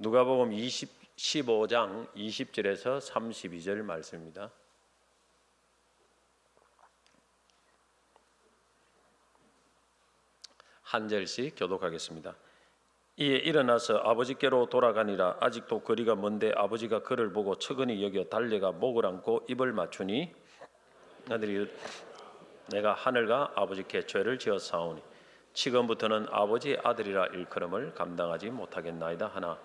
누가복음 15장 20절에서 32절 말씀입니다. 한 절씩 교독하겠습니다. 이에 일어나서 아버지께로 돌아가니라. 아직도 거리가 먼데 아버지가 그를 보고 측은히 여겨 달려가 목을 안고 입을 맞추니 아들이 내가 하늘과 아버지께 죄를 지었사오니 지금부터는 아버지의 아들이라 일컬음을 감당하지 못하겠나이다 하나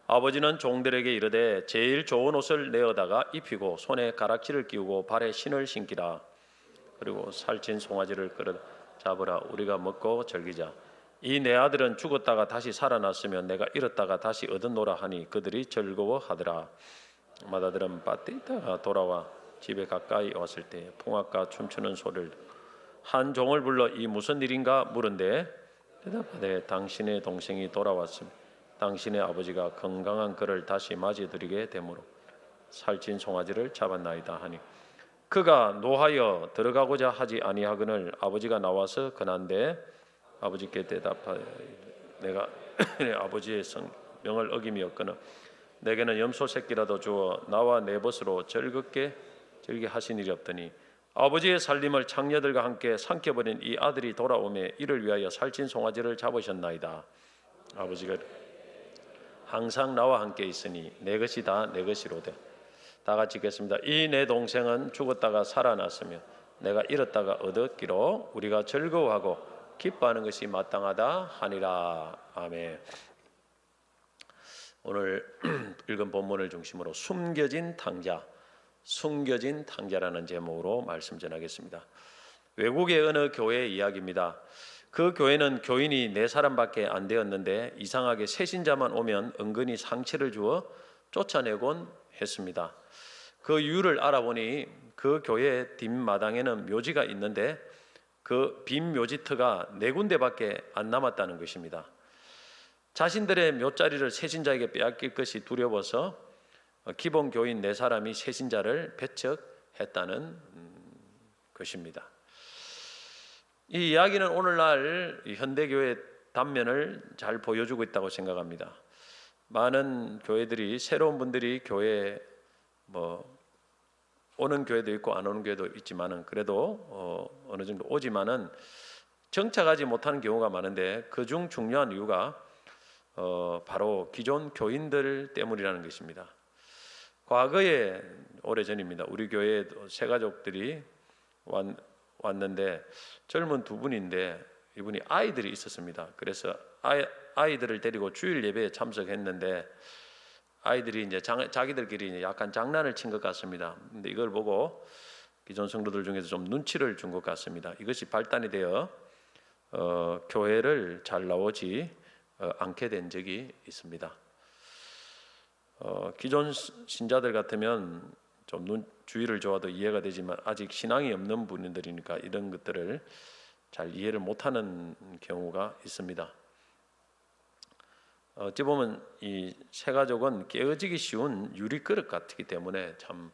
아버지는 종들에게 이르되 제일 좋은 옷을 내어다가 입히고 손에 가락지를 끼우고 발에 신을 신기라. 그리고 살찐 송아지를 끌어 잡으라. 우리가 먹고 즐기자. 이 내 아들은 죽었다가 다시 살아났으면 내가 잃었다가 다시 얻었노라 하니 그들이 즐거워하더라. 맏아들은 밭에 있다가 돌아와 집에 가까이 왔을 때 풍악과 춤추는 소리를 한 종을 불러 이 무슨 일인가 물은데 대답하되 당신의 동생이 돌아왔으며 당신의 아버지가 건강한 그를 다시 맞이드리게 되므로 살찐 송아지를 잡았나이다 하니 그가 노하여 들어가고자 하지 아니하거늘 아버지가 나와서 건한데 아버지께 대답하여 내가 내 아버지의 성명을 어김이었거늘 내게는 염소 새끼라도 주어 나와 내 벗으로 즐겁게 즐게 하신 일이 없더니 아버지의 살림을 창녀들과 함께 삼켜버린 이 아들이 돌아오매 이를 위하여 살찐 송아지를 잡으셨나이다. 아버지가 항상 나와 함께 있으니 내 것이 다 내 것이로되 다 같이 읽겠습니다. 이 내 동생은 죽었다가 살아났으며 내가 잃었다가 얻었기로 우리가 즐거워하고 기뻐하는 것이 마땅하다 하니라. 아멘. 오늘 읽은 본문을 중심으로 숨겨진 탕자라는 제목으로 말씀 전하겠습니다. 외국의 어느 교회의 이야기입니다. 그 교회는 교인이 4사람밖에 안 되었는데 이상하게 새신자만 오면 은근히 상처를 주어 쫓아내곤 했습니다. 그 이유를 알아보니 그 교회 뒷마당에는 묘지가 있는데 그 빈 묘지터가 4군데밖에 안 남았다는 것입니다. 자신들의 묘자리를 새신자에게 빼앗길 것이 두려워서 기본 교인 4사람이 새신자를 배척했다는 것입니다. 이 이야기는 오늘날 현대교회 단면을 잘 보여주고 있다고 생각합니다. 많은 교회들이 새로운 분들이 교회에 오는 교회도 있고 안 오는 교회도 있지만은 그래도 어느 정도 오지만은 정착하지 못하는 경우가 많은데 그중 중요한 이유가 바로 기존 교인들 때문이라는 것입니다. 과거에 오래전입니다. 우리 교회에 새 가족들이 왔는데 젊은 2분인데 이분이 아이들이 있었습니다. 그래서 아이들을 데리고 주일 예배에 참석했는데 아이들이 이제 자기들끼리 약간 장난을 친 것 같습니다. 근데 이걸 보고 기존 성도들 중에서 좀 눈치를 준 것 같습니다. 이것이 발단이 되어 교회를 잘 나오지 않게 된 적이 있습니다. 기존 신자들 같으면 좀 주의를 줘도 이해가 되지만 아직 신앙이 없는 분들이니까 이런 것들을 잘 이해를 못하는 경우가 있습니다. 어찌 보면 이 새 가족은 깨어지기 쉬운 유리그릇 같기 때문에 참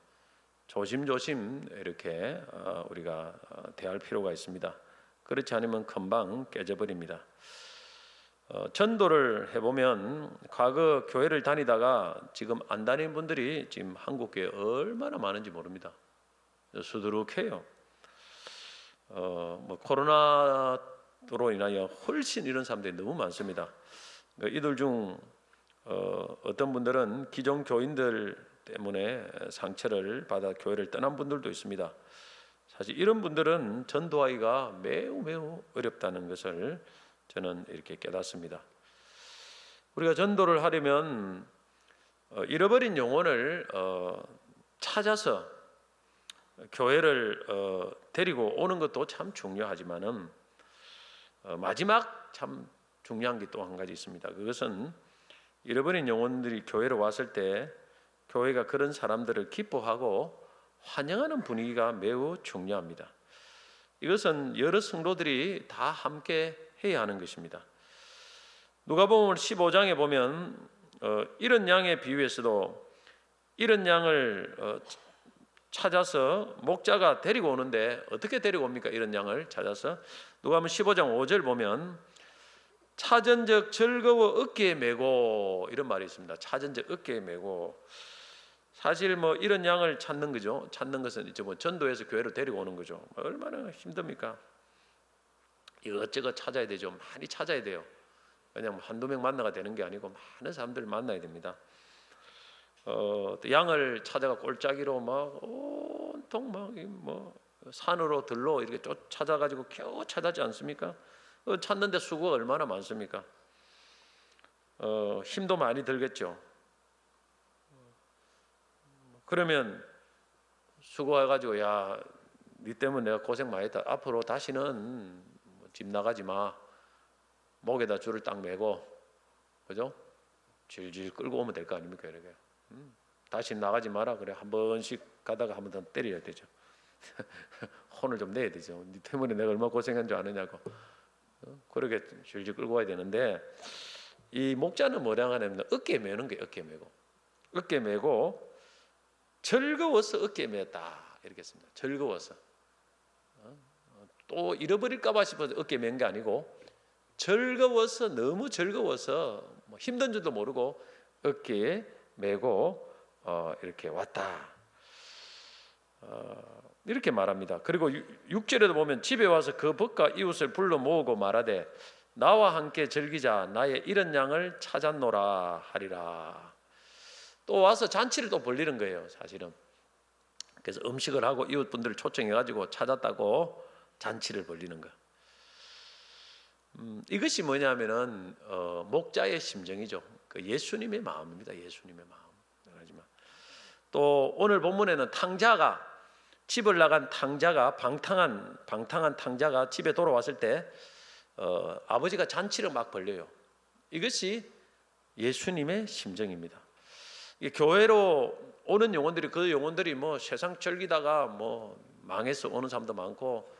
조심조심 이렇게 우리가 대할 필요가 있습니다. 그렇지 않으면 금방 깨져버립니다. 전도를 해보면 과거 교회를 다니다가 지금 안 다니는 분들이 지금 한국 교회에 얼마나 많은지 모릅니다. 수두룩해요. 코로나로 인하여 훨씬 이런 사람들이 너무 많습니다. 이들 중 어떤 분들은 기존 교인들 때문에 상처를 받아 교회를 떠난 분들도 있습니다. 사실 이런 분들은 전도하기가 매우 어렵다는 것을 저는 이렇게 깨닫습니다. 우리가 전도를 하려면 잃어버린 영혼을 찾아서 교회를 데리고 오는 것도 참 중요하지만은 마지막 참 중요한 게 또 한 가지 있습니다. 그것은 잃어버린 영혼들이 교회로 왔을 때 교회가 그런 사람들을 기뻐하고 환영하는 분위기가 매우 중요합니다. 이것은 여러 성도들이 다 함께 해야 하는 것입니다. 누가복음 15장에 보면 이런 양의 비유에서도 이런 양을 찾아서 목자가 데리고 오는데 어떻게 데리고 옵니까? 이런 양을 찾아서 누가복음 15장 5절 보면 찾은적 즐거워 어깨에 메고, 이런 말이 있습니다. 찾은적 어깨에 메고. 사실 뭐 이런 양을 찾는 거죠. 찾는 것은 이제 뭐 전도해서 교회로 데리고 오는 거죠. 얼마나 힘듭니까? 이것저것 찾아야 되죠. 많이 찾아야 돼요. 그냥 한두 명 만나가 되는 게 아니고 많은 사람들을 만나야 됩니다. 또 양을 찾아가 골짜기로 막 온통 막 뭐 산으로 들로 이렇게 찾아가지고 겨우 찾았지 않습니까? 찾는데 수고가 얼마나 많습니까? 힘도 많이 들겠죠. 그러면 수고해가지고 야, 네 때문에 내가 고생 많이 했다. 앞으로 다시는 집 나가지 마. 목에다 줄을 딱 매고, 그죠? 질질 끌고 오면 될 거 아닙니까? 이렇게. 다시 나가지 마라. 그래 한 번씩 가다가 한 번 더 때려야 되죠. 혼을 좀 내야 되죠. 네 때문에 내가 얼마나 고생한 줄 아느냐고. 그렇게 질질 끌고 와야 되는데, 이 목자는 뭐라 하냐면 어깨에 매는 게 어깨에 매고, 어깨에 매고 즐거워서 어깨에 맸다 이렇게 했습니다. 즐거워서. 또 잃어버릴까 봐 싶어서 어깨에 맨 게 아니고 즐거워서, 너무 즐거워서 뭐 힘든 줄도 모르고 어깨에 메고 이렇게 왔다. 이렇게 말합니다. 그리고 6절에도 보면 집에 와서 그 벗과 이웃을 불러 모으고 말하되 나와 함께 즐기자. 나의 잃은 양을 찾았노라 하리라. 또 와서 잔치를 또 벌리는 거예요, 사실은. 그래서 음식을 하고 이웃분들을 초청해가지고 찾았다고 잔치를 벌리는 거. 이것이 뭐냐면은 목자의 심정이죠. 그 예수님의 마음입니다. 예수님의 마음. 하지만 또 오늘 본문에는 탕자가, 집을 나간 탕자가, 방탕한 탕자가 집에 돌아왔을 때 아버지가 잔치를 막 벌려요. 이것이 예수님의 심정입니다. 교회로 오는 영혼들이, 그 영혼들이 뭐 세상 즐기다가 뭐 망해서 오는 사람도 많고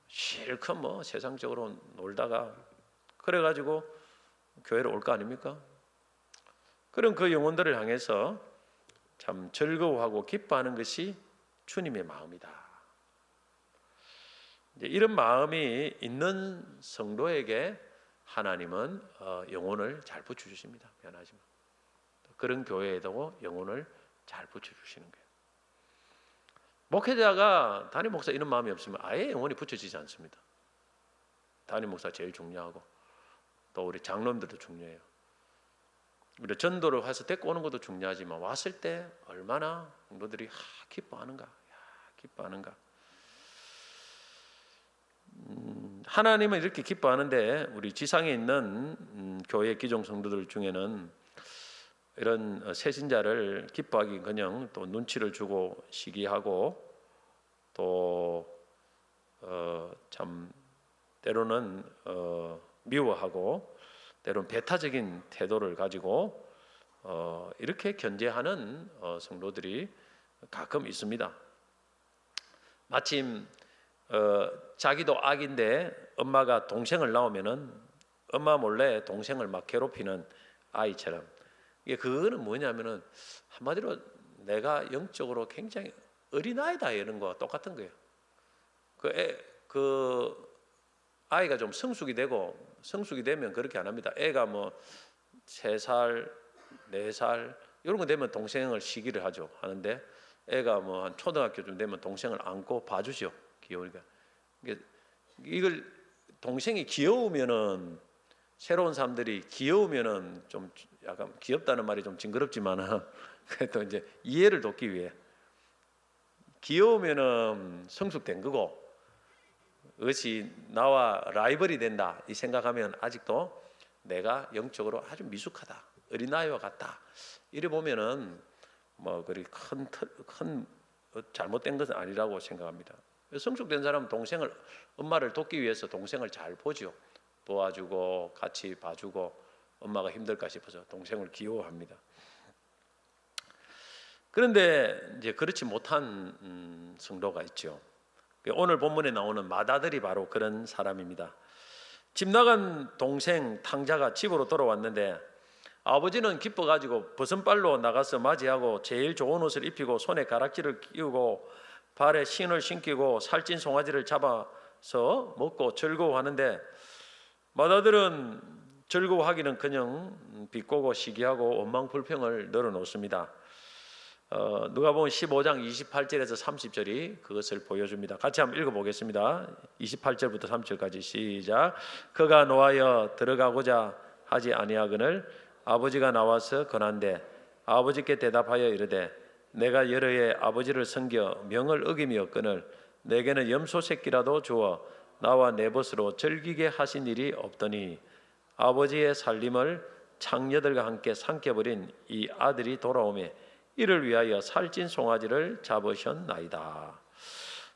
실컷 뭐 세상적으로 놀다가 그래가지고 교회로 올 거 아닙니까? 그런 그 영혼들을 향해서 참 즐거워하고 기뻐하는 것이 주님의 마음이다. 이제 이런 마음이 있는 성도에게 하나님은 영혼을 잘 붙여주십니다. 미안하지만 그런 교회에도 영혼을 잘 붙여주시는 거예요. 목회자가 담임 목사 이런 마음이 없으면 아예 영혼이 붙여지지 않습니다. 담임 목사 제일 중요하고 또 우리 장로님들도 중요해요. 우리 전도를 해서 데리고 오는 것도 중요하지만 왔을 때 얼마나 성도들이 기뻐하는가, 기뻐하는가. 하나님은 이렇게 기뻐하는데 우리 지상에 있는 교회 기종 성도들 중에는 이런 새신자를 기뻐하기는커녕 또 눈치를 주고 시기하고 또 참 때로는 미워하고 때로는 배타적인 태도를 가지고 이렇게 견제하는 성도들이 가끔 있습니다. 마침 자기도 아기인데 엄마가 동생을 낳으면은 엄마 몰래 동생을 막 괴롭히는 아이처럼. 이게 그거는 뭐냐면은 한마디로 내가 영적으로 굉장히 어린아이다 이런 거와 똑같은 거예요. 그 아이가 좀 성숙이 되면 그렇게 안 합니다. 애가 뭐 3살, 4살 이런 거 되면 동생을 시기를 하는데 애가 뭐 한 초등학교쯤 되면 동생을 안고 봐주죠. 귀여우니까. 이걸 동생이 귀여우면은 새로운 사람들이 귀여우면은 좀 약간 귀엽다는 말이 좀 징그럽지만은 그래도 이제 이해를 돕기 위해 귀여우면은 성숙된 거고 그것이 나와 라이벌이 된다 이 생각하면 아직도 내가 영적으로 아주 미숙하다, 어린아이와 같다. 이래 보면은 뭐 그리 큰 잘못된 것은 아니라고 생각합니다. 성숙된 사람은 엄마를 돕기 위해서 동생을 잘 보죠. 도와주고 같이 봐주고 엄마가 힘들까 싶어서 동생을 귀여워합니다. 그런데 이제 그렇지 못한 성도가 있죠. 오늘 본문에 나오는 맏아들이 바로 그런 사람입니다. 집 나간 동생 탕자가 집으로 돌아왔는데 아버지는 기뻐가지고 벗은발로 나가서 맞이하고 제일 좋은 옷을 입히고 손에 가락지를 끼우고 발에 신을 신기고 살찐 송아지를 잡아서 먹고 즐거워하는데 맏아들은 즐거워하기는커녕 비꼬고 시기하고 원망 불평을 늘어놓습니다. 누가복음 15장 28절에서 30절이 그것을 보여줍니다. 같이 한번 읽어보겠습니다. 28절부터 30절까지 시작. 그가 노하여 들어가고자 하지 아니하거늘 아버지가 나와서 권한대 아버지께 대답하여 이르되 내가 여러 해 아버지를 섬겨 명을 어김이었거늘 내게는 염소 새끼라도 주어 나와 내 벗으로 즐기게 하신 일이 없더니 아버지의 살림을 창녀들과 함께 삼켜버린 이 아들이 돌아오매 이를 위하여 살찐 송아지를 잡으셨나이다.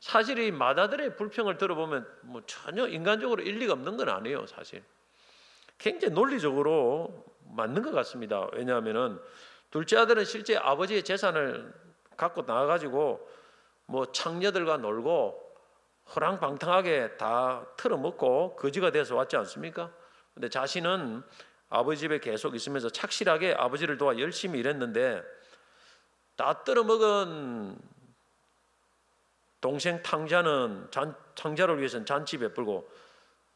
사실 이 맏아들의 불평을 들어보면 뭐 전혀 인간적으로 일리가 없는 건 아니에요. 사실 굉장히 논리적으로 맞는 것 같습니다. 왜냐하면은 둘째 아들은 실제 아버지의 재산을 갖고 나가가지고 뭐 창녀들과 놀고 허랑방탕하게 다 털어먹고 거지가 돼서 왔지 않습니까? 근데 자신은 아버지 집에 계속 있으면서 착실하게 아버지를 도와 열심히 일했는데 다 뜯어먹은 동생 탕자는 탕자를 위해서는 잔치 베풀고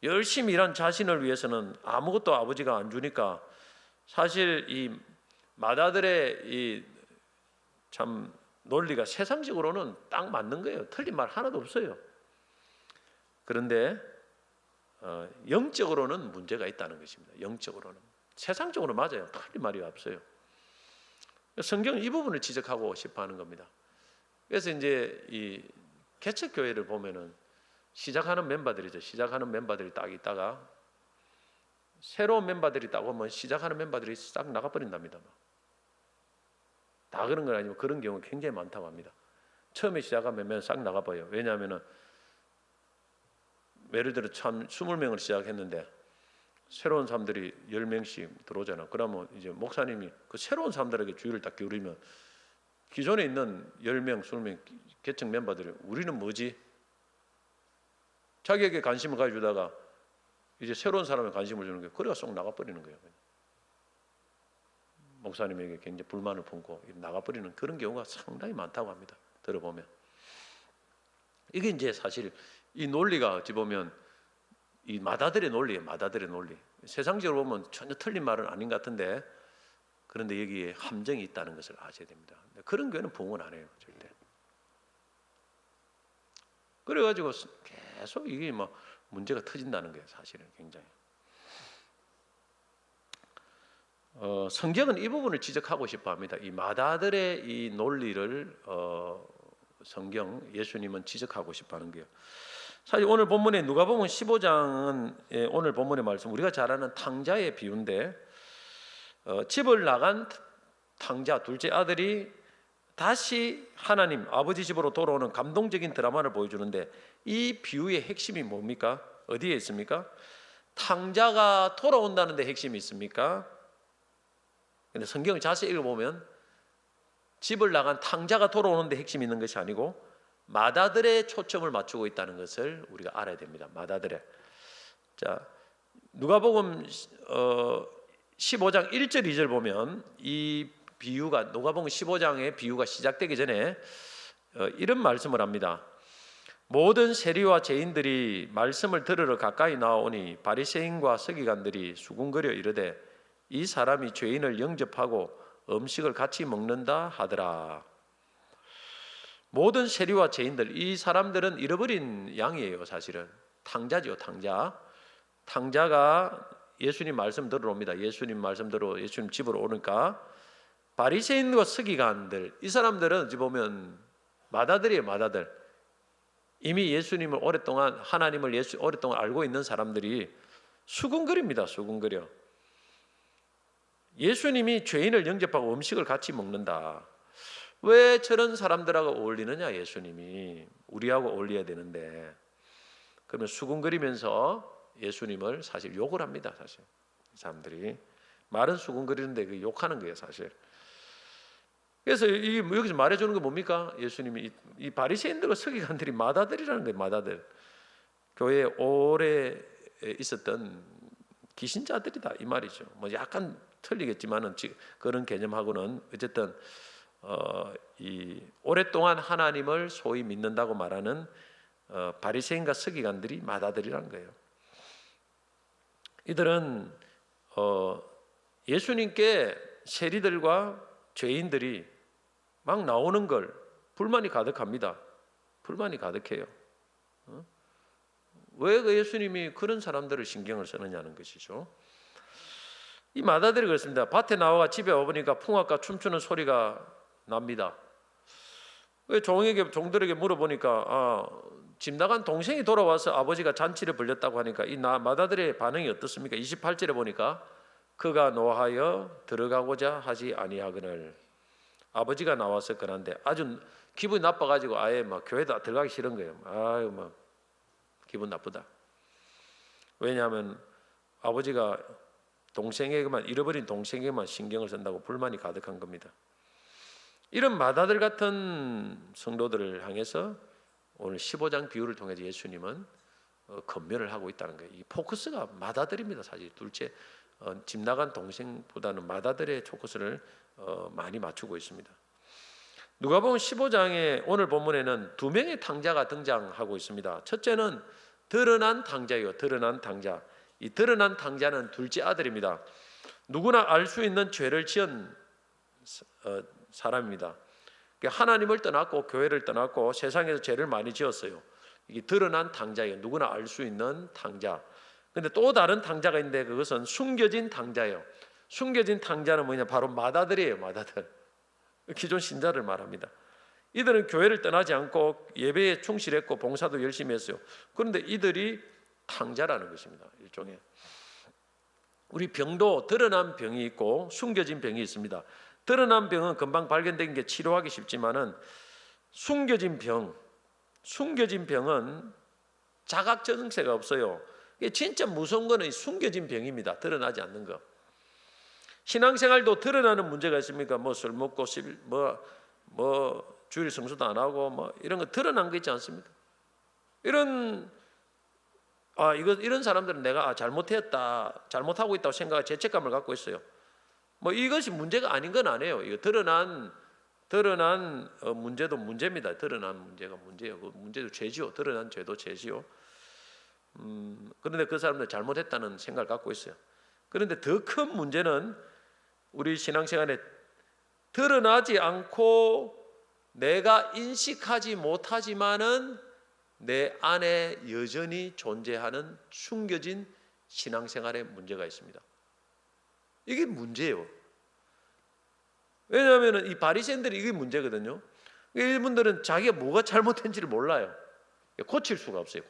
열심히 일한 자신을 위해서는 아무것도 아버지가 안 주니까 사실 이 맏아들의 이 참 논리가 세상적으로는 딱 맞는 거예요. 틀린 말 하나도 없어요. 그런데 영적으로는 문제가 있다는 것입니다. 영적으로는 세상적으로 맞아요. 틀린 말이 없어요. 성경은 이 부분을 지적하고 싶어하는 겁니다. 그래서 이제 이 개척교회를 보면은 시작하는 멤버들이죠. 시작하는 멤버들이 딱 있다가 새로운 멤버들이 딱 오면 시작하는 멤버들이 싹 나가버린답니다. 다 그런 건 아니고 그런 경우가 굉장히 많다고 합니다. 처음에 시작하면 싹 나가버려요. 왜냐하면은 예를 들어 참 20명을 시작했는데 새로운 사람들이 10명씩 들어오잖아. 그러면 이제 목사님이 그 새로운 사람들에게 주의를 딱 기울이면 기존에 있는 10명, 20명 개척 멤버들이 우리는 뭐지? 자기에게 관심을 가져주다가 이제 새로운 사람에 관심을 주는 거예요. 그래가 쏙 나가버리는 거예요. 목사님에게 굉장히 불만을 품고 나가버리는 그런 경우가 상당히 많다고 합니다. 들어보면 이게 이제 사실 이 논리가 어찌 보면 이 맏아들의 논리예요. 맏아들의 논리. 세상적으로 보면 전혀 틀린 말은 아닌 것 같은데 그런데 여기에 함정이 있다는 것을 아셔야 됩니다. 그런 교회는 부흥은 안 해요. 절대. 그래가지고 계속 이게 뭐 문제가 터진다는 거예요. 사실은 굉장히. 성경은 이 부분을 지적하고 싶어합니다. 이 맏아들의 이 논리를 성경 예수님은 지적하고 싶어하는 거예요. 사실 오늘 본문에 누가복음 15장은 오늘 본문의 말씀 우리가 잘 아는 탕자의 비유인데 집을 나간 탕자 둘째 아들이 다시 하나님 아버지 집으로 돌아오는 감동적인 드라마를 보여주는데 이 비유의 핵심이 뭡니까? 어디에 있습니까? 탕자가 돌아온다는 데 핵심이 있습니까? 근데 성경을 자세히 읽어보면 집을 나간 탕자가 돌아오는 데 핵심이 있는 것이 아니고 맏아들의 초점을 맞추고 있다는 것을 우리가 알아야 됩니다. 맏아들의. 자, 누가복음 15장 1절 2절 보면 이 비유가 누가복음 15장의 비유가 시작되기 전에 이런 말씀을 합니다. 모든 세리와 죄인들이 말씀을 들으러 가까이 나오니 바리새인과 서기관들이 수군거려 이르되 이 사람이 죄인을 영접하고 음식을 같이 먹는다 하더라. 모든 세리와 죄인들, 이 사람들은 잃어버린 양이에요. 사실은 탕자죠. 탕자가 예수님 말씀 들으러 옵니다. 예수님 말씀 들으러 예수님 집으로 오니까 바리새인과 서기관들, 이 사람들은 어찌 보면 맏아들이에요. 맏아들. 이미 예수님을 오랫동안 하나님을 오랫동안 알고 있는 사람들이 수군거립니다. 수군거려. 예수님이 죄인을 영접하고 음식을 같이 먹는다. 왜 저런 사람들하고 어울리느냐? 예수님이 우리하고 어울려야 되는데. 그러면 수군거리면서 예수님을 사실 욕을 합니다. 사실 사람들이 말은 수군거리는데 그 욕하는 거예요. 사실. 그래서 여기서 말해주는 게 뭡니까? 예수님이 이 바리새인들과 서기관들이 맏아들이라는 거예요. 맏아들. 교회에 오래 있었던 기신자들이다 이 말이죠. 뭐 약간 틀리겠지만은 그런 개념하고는 어쨌든 이 오랫동안 하나님을 소위 믿는다고 말하는 바리새인과 서기관들이 맏아들이라는 거예요. 이들은 예수님께 세리들과 죄인들이 막 나오는 걸 불만이 가득합니다. 불만이 가득해요. 왜 그 예수님이 그런 사람들을 신경을 쓰느냐는 것이죠. 이 마다들이 그렇습니다. 밭에 나와 집에 와보니까 풍악과 춤추는 소리가 납니다. 왜 종들에게 물어보니까 집 나간 동생이 돌아와서 아버지가 잔치를 벌렸다고 하니까 이 마다들의 반응이 어떻습니까? 28절에 보니까 그가 노하여 들어가고자 하지 아니하거늘 아버지가 나와서 그런데 아주 기분이 나빠가지고 아예 막 교회도 들어가기 싫은 거예요. 아유 막 기분 나쁘다. 왜냐하면 아버지가 잃어버린 동생에게만 신경을 쓴다고 불만이 가득한 겁니다. 이런 마다들 같은 성도들을 향해서 오늘 15장 비유를 통해서 예수님은 권면을 하고 있다는 거예요. 이 포커스가 마다들입니다. 사실 둘째 집 나간 동생보다는 마다들의 포커스를 많이 맞추고 있습니다. 누가복음 15장에 오늘 본문에는 두 명의 탕자가 등장하고 있습니다. 첫째는 드러난 탕자예요. 드러난 탕자. 이 드러난 탕자는 둘째 아들입니다. 누구나 알 수 있는 죄를 지은 사람입니다. 하나님을 떠났고 교회를 떠났고 세상에서 죄를 많이 지었어요. 이게 드러난 탕자예요. 누구나 알 수 있는 탕자. 근데 또 다른 탕자가 있는데 그것은 숨겨진 탕자예요. 숨겨진 탕자는 뭐냐? 바로 마다들이에요. 마다들. 기존 신자를 말합니다. 이들은 교회를 떠나지 않고 예배에 충실했고 봉사도 열심히 했어요. 그런데 이들이 탕자라는 것입니다. 일종의 우리 병도 드러난 병이 있고 숨겨진 병이 있습니다. 드러난 병은 금방 발견된 게 치료하기 쉽지만은 숨겨진 병은 자각 증세가 없어요. 이게 진짜 무서운 거는 숨겨진 병입니다. 드러나지 않는 거. 신앙생활도 드러나는 문제가 있습니까? 술 먹고 주일 성수도 안 하고 이런 거 드러난 거 있지 않습니까? 이런 사람들은 내가 잘못하고 있다고 생각하고 죄책감을 갖고 있어요. 이것이 문제가 아닌 건 아니에요. 이거 드러난 문제도 문제입니다. 드러난 문제가 문제예요. 그 문제도 죄지요. 드러난 죄도 죄지요. 그런데 그 사람들 잘못했다는 생각을 갖고 있어요. 그런데 더 큰 문제는 우리 신앙생활에 드러나지 않고 내가 인식하지 못하지만은 내 안에 여전히 존재하는 숨겨진 신앙생활에 문제가 있습니다. 이게 문제예요. 왜냐하면 이 바리새인들이 이게 문제거든요. 이분들은 자기가 뭐가 잘못된지를 몰라요. 고칠 수가 없어요.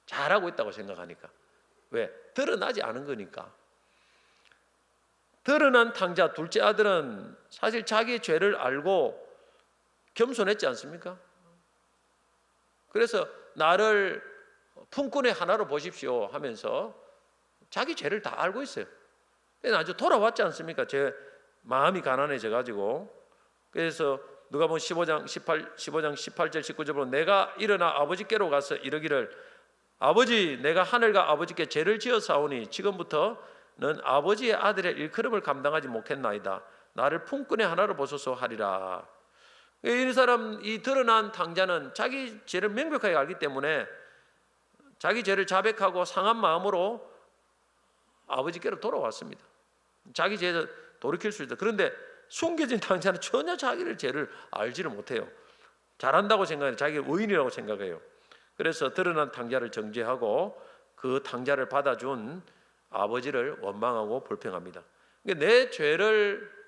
잘하고 있다고 생각하니까. 왜? 드러나지 않은 거니까. 드러난 탕자 둘째 아들은 사실 자기의 죄를 알고 겸손했지 않습니까? 그래서 나를 품꾼의 하나로 보십시오 하면서 자기 죄를 다 알고 있어요. 나중에 돌아왔지 않습니까? 제 마음이 가난해져 가지고. 그래서 누가복음 15장 18절 19절 보면 내가 일어나 아버지께로 가서 이르기를 아버지 내가 하늘과 아버지께 죄를 지어사오니 지금부터는 아버지의 아들의 일컬음을 감당하지 못했나이다. 나를 품꾼의 하나로 보소서 하리라. 이 드러난 탕자는 자기 죄를 명백하게 알기 때문에 자기 죄를 자백하고 상한 마음으로 아버지께로 돌아왔습니다. 자기 죄를 돌이킬 수 있다. 그런데 숨겨진 탕자는 전혀 자기를 죄를 알지를 못해요. 잘한다고 생각해요. 자기가 의인이라고 생각해요. 그래서 드러난 탕자를 정죄하고 그 탕자를 받아준 아버지를 원망하고 불평합니다. 그러니까 내 죄를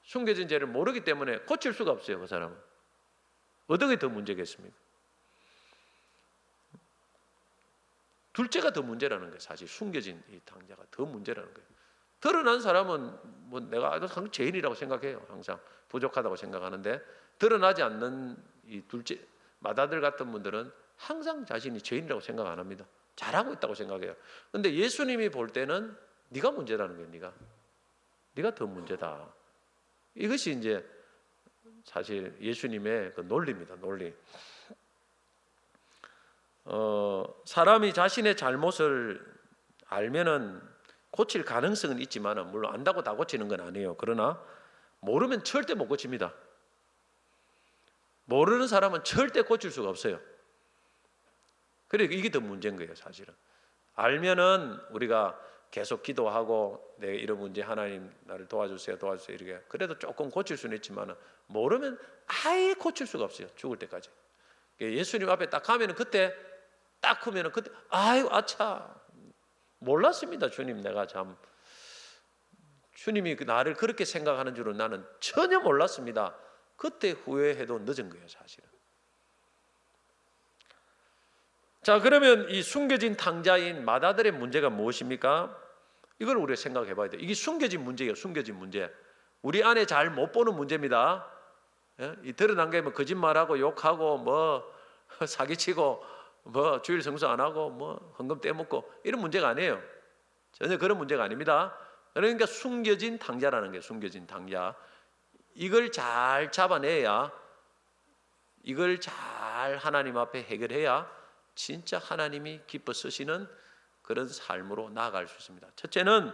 숨겨진 죄를 모르기 때문에 고칠 수가 없어요. 그 사람은. 어떻게 더 문제겠습니까? 둘째가 더 문제라는 거예요. 사실 숨겨진 이 탕자가 더 문제라는 거예요. 드러난 사람은 내가 항상 죄인이라고 생각해요. 항상 부족하다고 생각하는데 드러나지 않는 이 둘째 마다들 같은 분들은 항상 자신이 죄인이라고 생각 안 합니다. 잘하고 있다고 생각해요. 그런데 예수님이 볼 때는 네가 문제라는 거예요. 네가 더 문제다. 이것이 이제 사실 예수님의 그 논리입니다. 논리. 사람이 자신의 잘못을 알면은 고칠 가능성은 있지만은 물론 안다고 다 고치는 건 아니에요. 그러나 모르면 절대 못 고칩니다. 모르는 사람은 절대 고칠 수가 없어요. 그래 이게 더 문제인 거예요, 사실은. 알면은 우리가 계속 기도하고 내 이런 문제 하나님 나를 도와주세요 이렇게 그래도 조금 고칠 수는 있지만 모르면 아예 고칠 수가 없어요. 죽을 때까지. 예수님 앞에 딱 가면은 그때 딱 하면은 그때 아유 아차 몰랐습니다. 주님 내가 참 주님이 나를 그렇게 생각하는 줄은 나는 전혀 몰랐습니다. 그때 후회해도 늦은 거예요 사실은. 자, 그러면 이 숨겨진 탕자인 맏아들의 문제가 무엇입니까? 이걸 우리가 생각해 봐야 돼요. 이게 숨겨진 문제예요. 숨겨진 문제. 우리 안에 잘 못 보는 문제입니다. 예? 이 드러난 게 뭐 거짓말하고 욕하고 뭐 사기치고 뭐 주일 성수 안 하고 뭐 헌금 떼먹고 이런 문제가 아니에요. 전혀 그런 문제가 아닙니다. 그러니까 숨겨진 탕자라는 게 숨겨진 탕자. 이걸 잘 잡아내야 이걸 잘 하나님 앞에 해결해야 진짜 하나님이 기뻐 쓰시는 그런 삶으로 나아갈 수 있습니다. 첫째는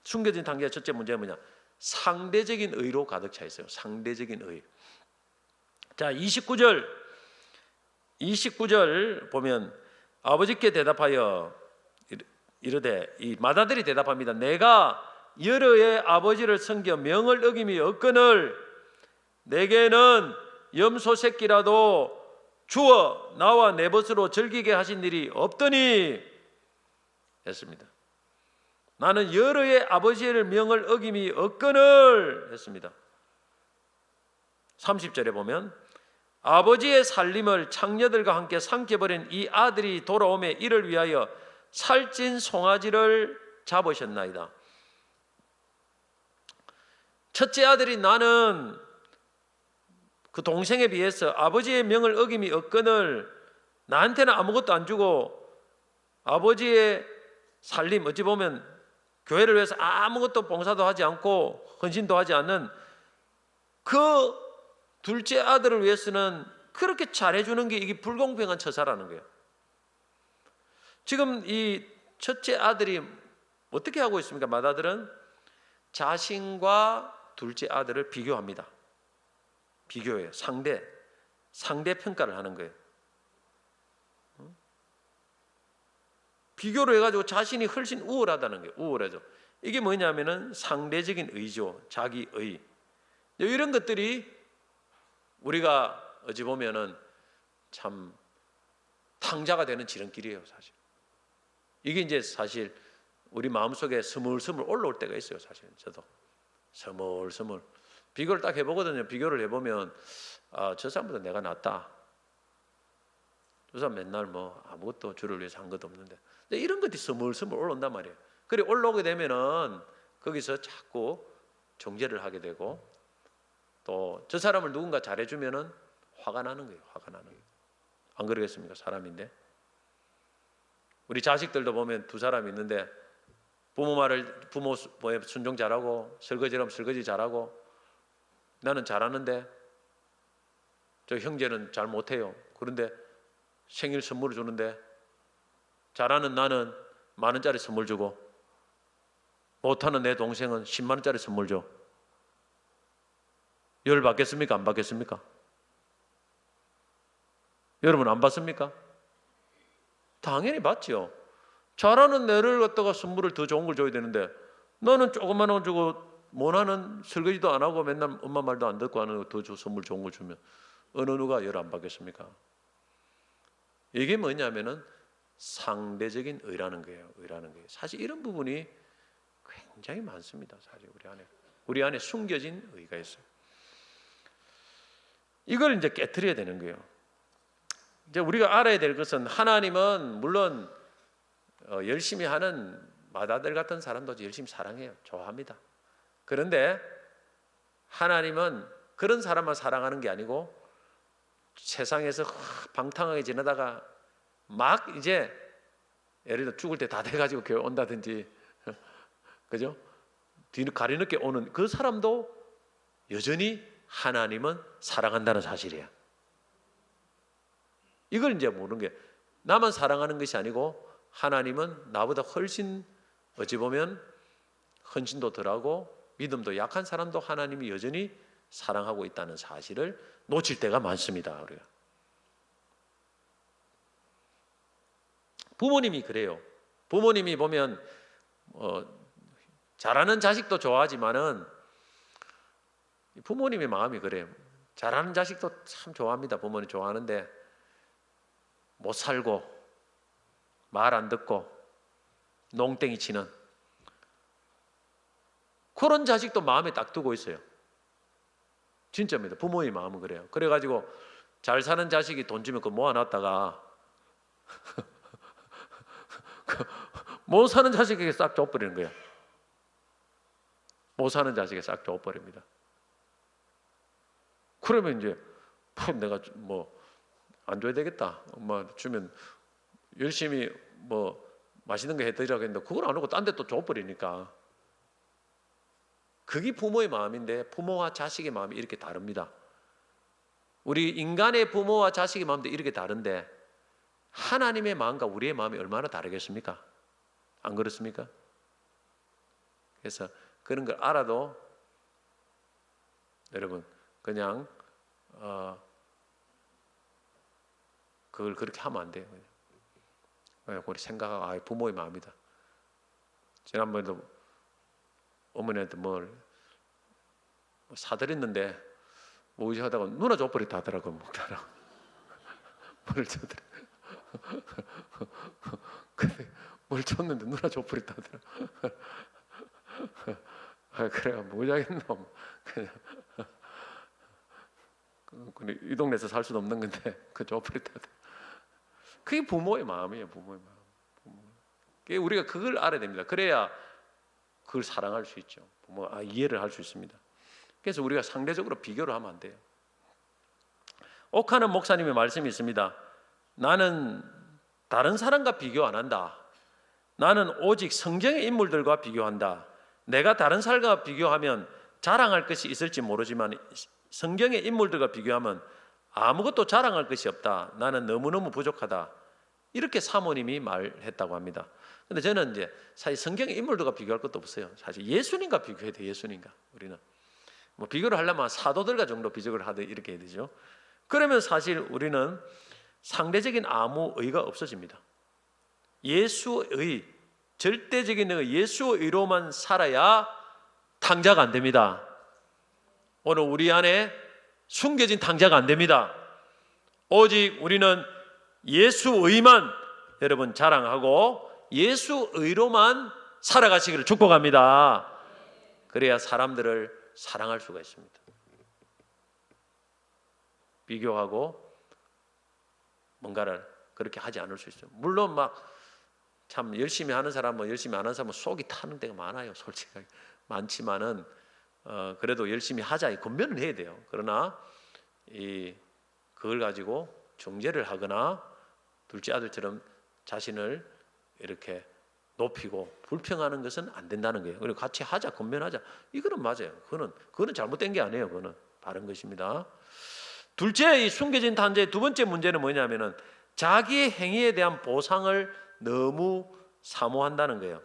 숨겨진 탕자의 첫째 문제는 뭐냐? 상대적인 의로 가득 차 있어요. 상대적인 의. 자, 29절 보면 아버지께 대답하여 이르되 이 맏아들이 대답합니다. 내가 여러의 아버지를 섬겨 명을 어김이 없거늘 내게는 염소 새끼라도 주어 나와 내 벗으로 즐기게 하신 일이 없더니 했습니다. 나는 여러의 아버지의 명을 어김이 없거늘 했습니다. 30절에 보면 아버지의 살림을 창녀들과 함께 삼켜버린 이 아들이 돌아오매 이를 위하여 살찐 송아지를 잡으셨나이다. 첫째 아들이 나는 그 동생에 비해서 아버지의 명을 어김이 없거늘 나한테는 아무것도 안 주고 아버지의 살림 어찌 보면 교회를 위해서 아무것도 봉사도 하지 않고 헌신도 하지 않는 그 둘째 아들을 위해서는 그렇게 잘해주는 게 이게 불공평한 처사라는 거예요. 지금 이 첫째 아들이 어떻게 하고 있습니까? 맏아들은 자신과 둘째 아들을 비교합니다. 비교해요. 상대 평가를 하는 거예요. 비교를 해가지고 자신이 훨씬 우월하다는 거예요. 우월하죠. 이게 뭐냐면은 상대적인 의죠. 자기의. 이런 것들이 우리가 어찌 보면은 참 탕자가 되는 지름길이에요, 사실. 이게 이제 사실 우리 마음속에 스물스물 올라올 때가 있어요, 사실. 저도 스물스물 비교를 딱 해보거든요. 비교를 해보면 저 사람보다 내가 낫다. 저 사람 맨날 뭐 아무것도 주를 위해서 한 것도 없는데. 근데 이런 것들이 스물스물 올라온단 말이에요. 그래 올라오게 되면은 거기서 자꾸 정죄를 하게 되고 또 저 사람을 누군가 잘해주면은 화가 나는 거예요. 화가 나는 거예요. 안 그러겠습니까? 사람인데. 우리 자식들도 보면 두 사람이 있는데 부모 순종 잘하고 설거지하면 설거지 잘하고 나는 잘하는데 저 형제는 잘 못해요. 그런데 생일 선물을 주는데 잘하는 나는 10,000원짜리 선물 주고 못하는 내 동생은 100,000원짜리 선물 줘. 열 받겠습니까? 안 받겠습니까? 여러분 안 받습니까? 당연히 받죠. 잘하는 내를 갖다가 선물을 더 좋은 걸 줘야 되는데 너는 조그만 원 주고 못하는 설거지도 안 하고 맨날 엄마 말도 안 듣고 하는 더 선물 좋은 걸 주면 어느 누가 열 안 받겠습니까? 이게 뭐냐면은 상대적인 의라는 거예요. 의라는 거예요. 사실 이런 부분이 굉장히 많습니다. 사실 우리 안에 숨겨진 의가 있어요. 이걸 이제 깨트려야 되는 거예요. 이제 우리가 알아야 될 것은 하나님은 물론 열심히 하는 맏아들 같은 사람도 열심히 사랑해요. 좋아합니다. 그런데 하나님은 그런 사람만 사랑하는 게 아니고 세상에서 방탕하게 지내다가 막 이제 예를 들어 죽을 때 다 돼가지고 교회 온다든지 그죠? 뒤를 가리늦게 오는 그 사람도 여전히 하나님은 사랑한다는 사실이에요. 이걸 이제 모르는 게 나만 사랑하는 것이 아니고 하나님은 나보다 훨씬 어찌 보면 헌신도 덜하고 믿음도 약한 사람도 하나님이 여전히 사랑하고 있다는 사실을 놓칠 때가 많습니다. 우리가. 부모님이 그래요. 부모님이 보면 잘하는 자식도 좋아하지만은 부모님의 마음이 그래요. 잘하는 자식도 참 좋아합니다. 부모님 좋아하는데 못 살고 말 안 듣고 농땡이 치는 그런 자식도 마음에 딱 두고 있어요. 진짜입니다. 부모의 마음은 그래요. 그래가지고 잘 사는 자식이 돈 주면 그거 모아놨다가 못 사는 자식에게 싹 줘버리는 거예요. 못 사는 자식에게 싹 줘버립니다. 그러면 이제 내가 뭐 안 줘야 되겠다. 엄마 주면 열심히 뭐 맛있는 거 해드리라고 했는데 그걸 안 하고 딴 데 또 줘버리니까 그게 부모의 마음인데 부모와 자식의 마음이 이렇게 다릅니다. 우리 인간의 부모와 자식의 마음도 이렇게 다른데 하나님의 마음과 우리의 마음이 얼마나 다르겠습니까? 안 그렇습니까? 그래서 그런 걸 알아도 여러분 그냥 그걸 그렇게 하면 안 돼요. 우리 생각하고 부모의 마음이다. 지난번에도 어머니한테 뭘 사드렸는데 뭐 의지하다가 누나 줘버리다 하더라고. 먹다가 뭘 줘드려. 근데 뭘 줬는데 누나 줘버리다 하더라고. 그래가 뭐자겠노. 그냥 이 동네에서 살 수도 없는 건데 그 줘버리다 하더라고. 그게 부모의 마음이에요. 부모의 마음. 우리가 그걸 알아야 됩니다. 그래야 그걸 사랑할 수 있죠. 이해를 할 수 있습니다. 그래서 우리가 상대적으로 비교를 하면 안 돼요. 옥하는 목사님의 말씀이 있습니다. 나는 다른 사람과 비교 안 한다. 나는 오직 성경의 인물들과 비교한다. 내가 다른 사람과 비교하면 자랑할 것이 있을지 모르지만 성경의 인물들과 비교하면 아무것도 자랑할 것이 없다. 나는 너무너무 부족하다. 이렇게 사모님이 말했다고 합니다. 근데 저는 이제 사실 성경의 인물들과 비교할 것도 없어요. 사실 예수님과 비교해야 돼요. 예수님과. 우리는 뭐 비교를 하려면 사도들과 정도 비교를 하듯 이렇게 해야 되죠. 그러면 사실 우리는 상대적인 아무 의가 없어집니다. 예수의 절대적인 의, 예수의 의로만 살아야 탕자가 안 됩니다. 오늘 우리 안에 숨겨진 탕자가 안 됩니다. 오직 우리는 예수의만 여러분 자랑하고 예수의로만 살아가시기를 축복합니다. 그래야 사람들을 사랑할 수가 있습니다. 비교하고 뭔가를 그렇게 하지 않을 수 있어요. 물론 막 참 열심히 하는 사람은 열심히 안 하는 사람은 속이 타는 데가 많아요. 솔직하게 많지만은 그래도 열심히 하자 이 권면을 해야 돼요. 그러나 그걸 가지고 정죄를 하거나 둘째 아들처럼 자신을 이렇게 높이고 불평하는 것은 안 된다는 거예요. 그리고 같이 하자, 권면하자. 이거는 맞아요. 그거는 잘못된 게 아니에요. 그거는 바른 것입니다. 둘째, 이 숨겨진 탕자의 두 번째 문제는 뭐냐면은 자기의 행위에 대한 보상을 너무 사모한다는 거예요.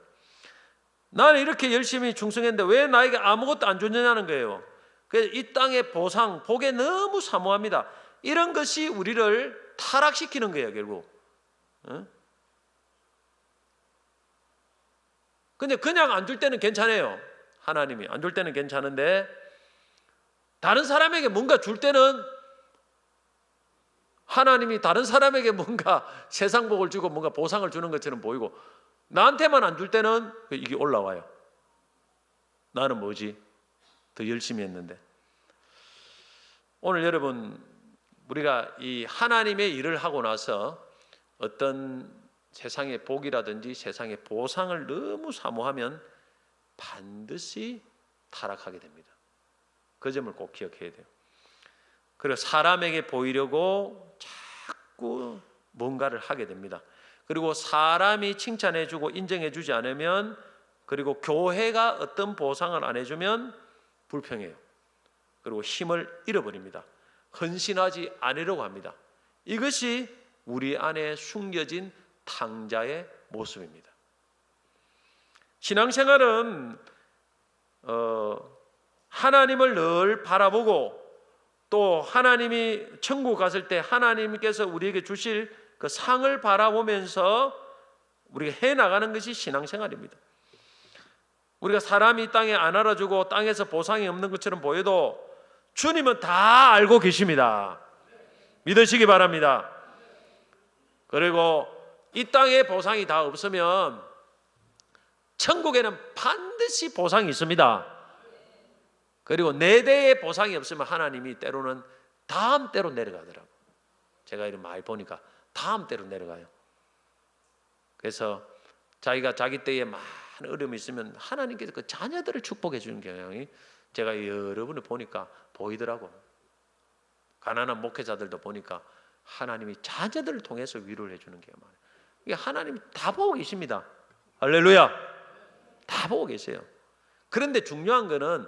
나는 이렇게 열심히 충성했는데 왜 나에게 아무것도 안 주느냐는 거예요. 그래서 이 땅의 보상, 복에 너무 사모합니다. 이런 것이 우리를 타락시키는 거예요, 결국. 근데 그냥 안 줄 때는 괜찮아요. 하나님이 안 줄 때는 괜찮은데 다른 사람에게 뭔가 줄 때는 하나님이 다른 사람에게 뭔가 세상 복을 주고 뭔가 보상을 주는 것처럼 보이고 나한테만 안 줄 때는 이게 올라와요. 나는 뭐지? 더 열심히 했는데. 오늘 여러분 우리가 이 하나님의 일을 하고 나서 어떤 세상의 복이라든지 세상의 보상을 너무 사모하면 반드시 타락하게 됩니다. 그 점을 꼭 기억해야 돼요. 그리고 사람에게 보이려고 자꾸 뭔가를 하게 됩니다. 그리고 사람이 칭찬해주고 인정해주지 않으면, 그리고 교회가 어떤 보상을 안 해주면 불평해요. 그리고 힘을 잃어버립니다. 헌신하지 않으려고 합니다. 이것이 우리 안에 숨겨진 탕자의 모습입니다. 신앙생활은 하나님을 늘 바라보고 또 하나님이 천국 갔을 때 하나님께서 우리에게 주실 그 상을 바라보면서 우리가 해나가는 것이 신앙생활입니다. 우리가 사람이 이 땅에 안 알아주고 땅에서 보상이 없는 것처럼 보여도 주님은 다 알고 계십니다. 믿으시기 바랍니다. 그리고 이 땅에 보상이 다 없으면 천국에는 반드시 보상이 있습니다. 그리고 내 대에 보상이 없으면 하나님이 때로는 다음 때로 내려가더라고요. 제가 이런 많이 보니까 다음 때로 내려가요. 그래서 자기가 자기 때에 많은 어려움이 있으면 하나님께서 그 자녀들을 축복해 주는 경향이 제가 여러 분을 보니까 보이더라고요. 가난한 목회자들도 보니까 하나님이 자녀들을 통해서 위로를 해주는 게 많아요. 이게 하나님이 다 보고 계십니다. 할렐루야. 다 보고 계세요. 그런데 중요한 거는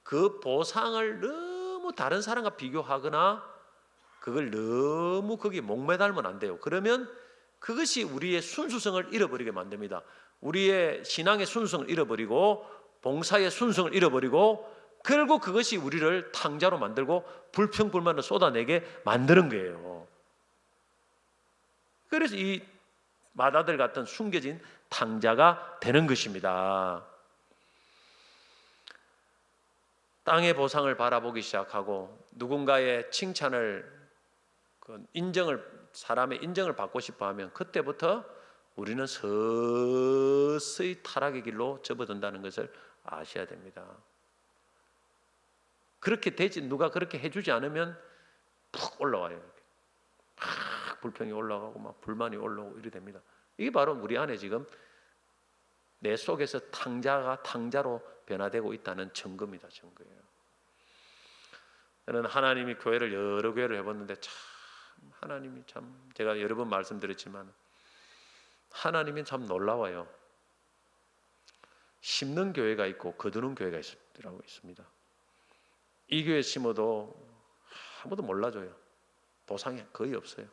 그 보상을 너무 다른 사람과 비교하거나 그걸 너무 거기에 목매달면 안 돼요. 그러면 그것이 우리의 순수성을 잃어버리게 만듭니다. 우리의 신앙의 순수성을 잃어버리고 봉사의 순수성을 잃어버리고 결국 그것이 우리를 탕자로 만들고 불평불만을 쏟아내게 만드는 거예요. 그래서 이 마다들 같은 숨겨진 탕자가 되는 것입니다. 땅의 보상을 바라보기 시작하고 누군가의 칭찬을 사람의 인정을 받고 싶어하면 그때부터 우리는 서서히 타락의 길로 접어든다는 것을 아셔야 됩니다. 그렇게 되지 누가 그렇게 해주지 않으면 푹 올라와요. 이렇게. 막 불평이 올라가고 막 불만이 올라오고 이래 됩니다. 이게 바로 우리 안에 지금 내 속에서 탕자가 탕자로 변화되고 있다는 증거입니다. 증거예요. 저는 하나님이 교회를 여러 교회를 해봤는데 참 하나님이 참 제가 여러 번 말씀드렸지만 하나님이 참 놀라워요. 심는 교회가 있고 거두는 교회가 있습니다. 이 교회 심어도 아무도 몰라줘요. 보상이 거의 없어요.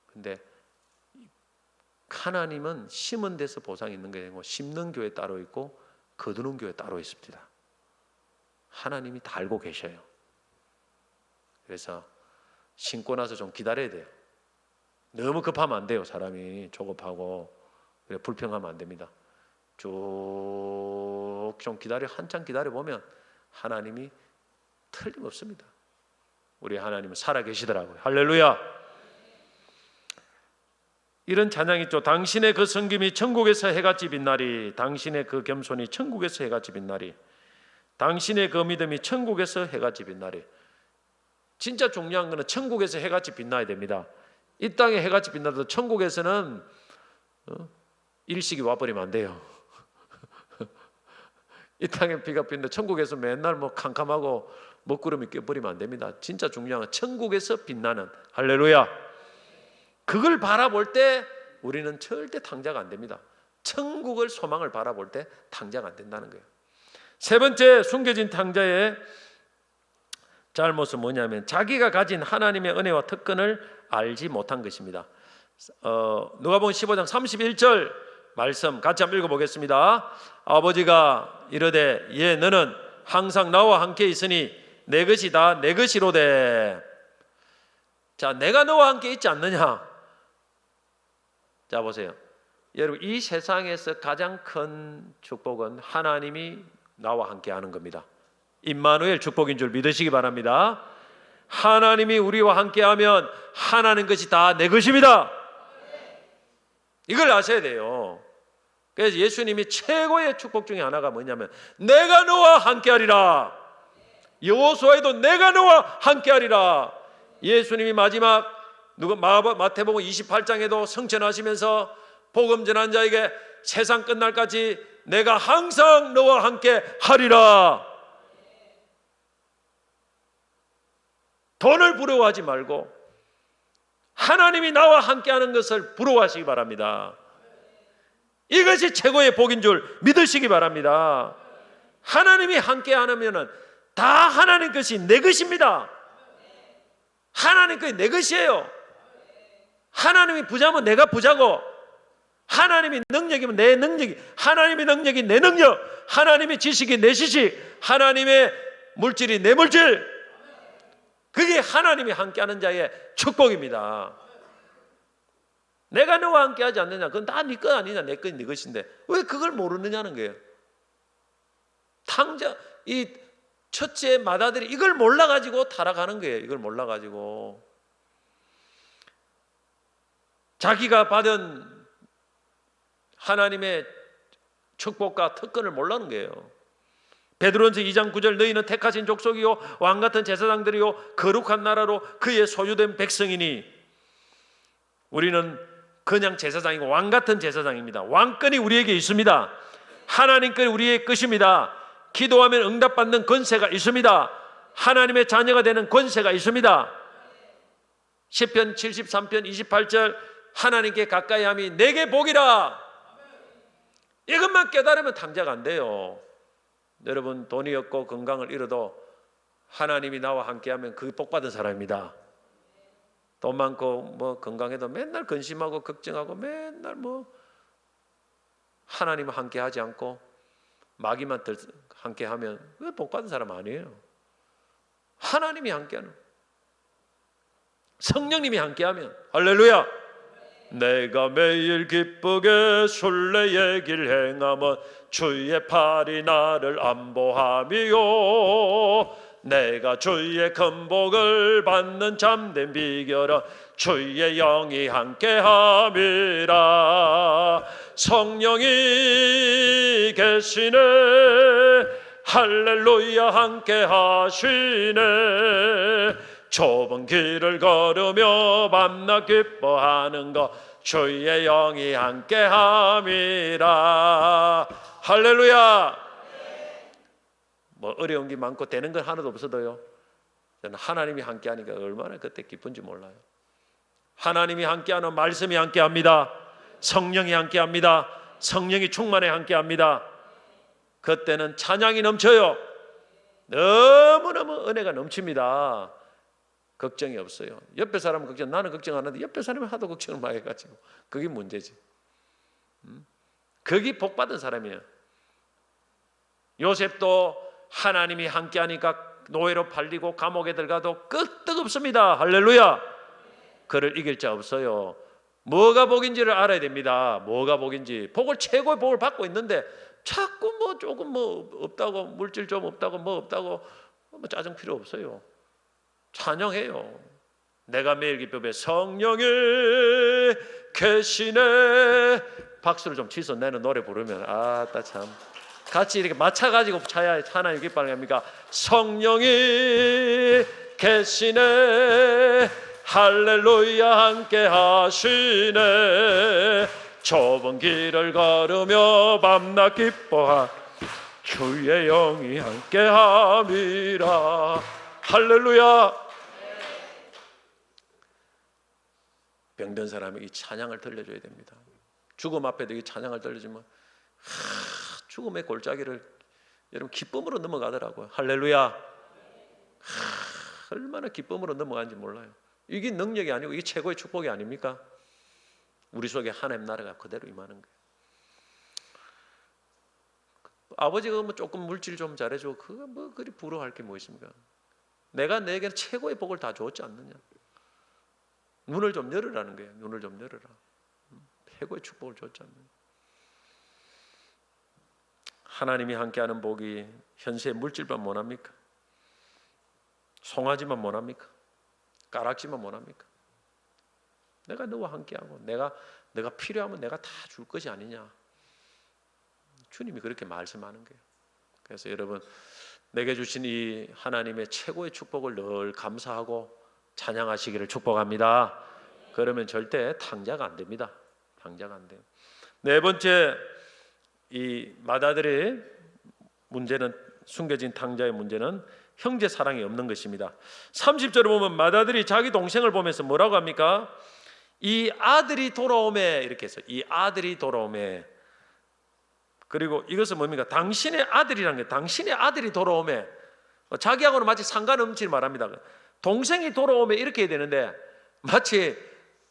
근데 하나님은 심은 데서 보상이 있는 게 아니고 심는 교회 따로 있고 거두는 교회 따로 있습니다. 하나님이 다 알고 계셔요. 그래서 심고 나서 좀 기다려야 돼요. 너무 급하면 안 돼요. 사람이 조급하고 불평하면 안 됩니다. 쭉 좀 한참 기다려 보면 하나님이 틀림없습니다. 우리 하나님은 살아계시더라고요. 할렐루야. 이런 찬양이 있죠. 당신의 그 섬김이 천국에서 해같이 빛나리. 당신의 그 겸손이 천국에서 해같이 빛나리. 당신의 그 믿음이 천국에서 해같이 빛나리. 진짜 중요한 것은 천국에서 해같이 빛나야 됩니다. 이 땅에 해같이 빛나도 천국에서는 일식이 와버리면 안 돼요. 이 땅에 비가 비는데 천국에서 맨날 뭐 캄캄하고 먹구름이 껴버리면 안 됩니다. 진짜 중요한 건 천국에서 빛나는 할렐루야. 그걸 바라볼 때 우리는 절대 탕자가 안 됩니다. 천국을 소망을 바라볼 때 탕자가 안 된다는 거예요. 세 번째 숨겨진 탕자의 잘못은 뭐냐면 자기가 가진 하나님의 은혜와 특권을 알지 못한 것입니다. 누가복음 15장 31절 말씀 같이 한번 읽어보겠습니다. 아버지가 이르되 예 너는 항상 나와 함께 있으니 내 것이 다 내 것이로되. 자, 내가 너와 함께 있지 않느냐? 자 보세요. 여러분 이 세상에서 가장 큰 축복은 하나님이 나와 함께 하는 겁니다. 임마누엘 축복인 줄 믿으시기 바랍니다. 하나님이 우리와 함께하면 하나님 것이 다 내 것입니다. 이걸 아셔야 돼요. 그래서 예수님이 최고의 축복 중에 하나가 뭐냐면 내가 너와 함께하리라. 여호수아에도 내가 너와 함께하리라. 예수님이 마지막 마태복음 28장에도 성천하시면서 복음 전한 자에게 세상 끝날까지 내가 항상 너와 함께 하리라. 돈을 부러워하지 말고 하나님이 나와 함께하는 것을 부러워하시기 바랍니다. 이것이 최고의 복인 줄 믿으시기 바랍니다. 하나님이 함께하면 다 하나님 것이 내 것입니다. 하나님 것이 내 것이에요. 하나님이 부자면 내가 부자고, 하나님이 능력이면 내 능력이, 하나님의 능력이 내 능력, 하나님의 지식이 내 지식, 하나님의 물질이 내 물질. 그게 하나님이 함께하는 자의 축복입니다. 내가 너와 함께 하지 않느냐? 그건 다 네 것 아니냐? 내 것, 네 것인데 왜 그걸 모르느냐는 거예요. 이 첫째 맏아들이 이걸 몰라가지고 타락하는 거예요. 이걸 몰라가지고 자기가 받은 하나님의 축복과 특권을 몰라는 거예요. 베드로전서 2장 9절 너희는 택하신 족속이요 왕같은 제사장들이요 거룩한 나라로 그의 소유된 백성이니. 우리는 그냥 제사장이고 왕같은 제사장입니다. 왕권이 우리에게 있습니다. 하나님께는 우리의 것입니다. 기도하면 응답받는 권세가 있습니다. 하나님의 자녀가 되는 권세가 있습니다. 시편 73편 28절 하나님께 가까이함이 내게 복이라. 이것만 깨달으면 탕자가 안 돼요. 여러분 돈이 없고 건강을 잃어도 하나님이 나와 함께하면 그게 복받은 사람입니다. 돈 많고 뭐 건강해도 맨날 근심하고 걱정하고 맨날 뭐 하나님과 함께하지 않고 마귀만 함께하면 그게 복받은 사람 아니에요. 하나님이 함께하는, 성령님이 함께하면 할렐루야. 내가 매일 기쁘게 순례의 길 행함은 주의 팔이 나를 안보함이요 내가 주의 큰 복을 받는 참된 비결은 주의 영이 함께함이라. 성령이 계시네 할렐루야 함께하시네. 좁은 길을 걸으며 밤낮 기뻐하는 것 주의 영이 함께함이라. 할렐루야. 뭐 어려운 게 많고 되는 건 하나도 없어도요, 저는 하나님이 함께하니까 얼마나 그때 기쁜지 몰라요. 하나님이 함께하는 말씀이 함께합니다. 성령이 함께합니다. 성령이 충만해 함께합니다. 그때는 찬양이 넘쳐요. 너무너무 은혜가 넘칩니다. 걱정이 없어요. 옆에 사람은 걱정, 나는 걱정 안 하는데 옆에 사람이 하도 걱정을 많이 해가지고 그게 문제지. 그게 복받은 사람이에요. 요셉도 하나님이 함께하니까 노예로 팔리고 감옥에 들어가도 끄떡없습니다. 할렐루야. 그를 이길 자 없어요. 뭐가 복인지를 알아야 됩니다. 뭐가 복인지. 복을, 최고의 복을 받고 있는데 자꾸 뭐 조금 뭐 없다고, 물질 좀 없다고, 뭐 없다고 뭐 짜증 필요 없어요. 찬양해요. 내가 매일 기쁨에 성령이 계시네. 박수를 좀 치서 내는 노래 부르면 아따 참 같이 이렇게 맞춰가지고 차야 하나님 기뻐하는 겁니까? 성령이 계시네 할렐루야 함께 하시네. 좁은 길을 걸으며 밤낮 기뻐하 주의 영이 함께 함이라. 할렐루야. 병든 사람이 이 찬양을 들려줘야 됩니다. 죽음 앞에도 이 찬양을 들려주면 죽음의 골짜기를 여러분 기쁨으로 넘어가더라고요. 할렐루야. 얼마나 기쁨으로 넘어가는지 몰라요. 이게 능력이 아니고 이게 최고의 축복이 아닙니까? 우리 속에 하나님 나라가 그대로 임하는 거예요. 아버지가 뭐 조금 물질 좀 잘해줘, 그거 뭐 그리 부러워할 게 뭐 있습니까? 내가 내게 최고의 복을 다 줬지 않느냐? 눈을 좀 열으라는 거예요. 눈을 좀 열어라. 최고의 축복을 줬지 않느냐? 하나님이 함께하는 복이 현세의 물질만 원합니까? 송아지만 원합니까? 가락지만 원합니까? 내가 너와 함께하고 내가 필요하면 내가 다 줄 것이 아니냐? 주님이 그렇게 말씀하는 거예요. 그래서 여러분 내게 주신 이 하나님의 최고의 축복을 늘 감사하고 찬양하시기를 축복합니다. 그러면 절대 탕자가 안 됩니다. 탕자가 안 돼요. 네 번째, 이 맏아들의 문제는, 숨겨진 탕자의 문제는 형제 사랑이 없는 것입니다. 30절에 보면 맏아들이 자기 동생을 보면서 뭐라고 합니까? 이 아들이 돌아오매, 이렇게 해서 이 아들이 돌아오매. 그리고 이것은 뭡니까? 당신의 아들이라는 게, 당신의 아들이 돌아오매. 자기하고는 마치 상관없이 말합니다. 동생이 돌아오매 이렇게 해야 되는데 마치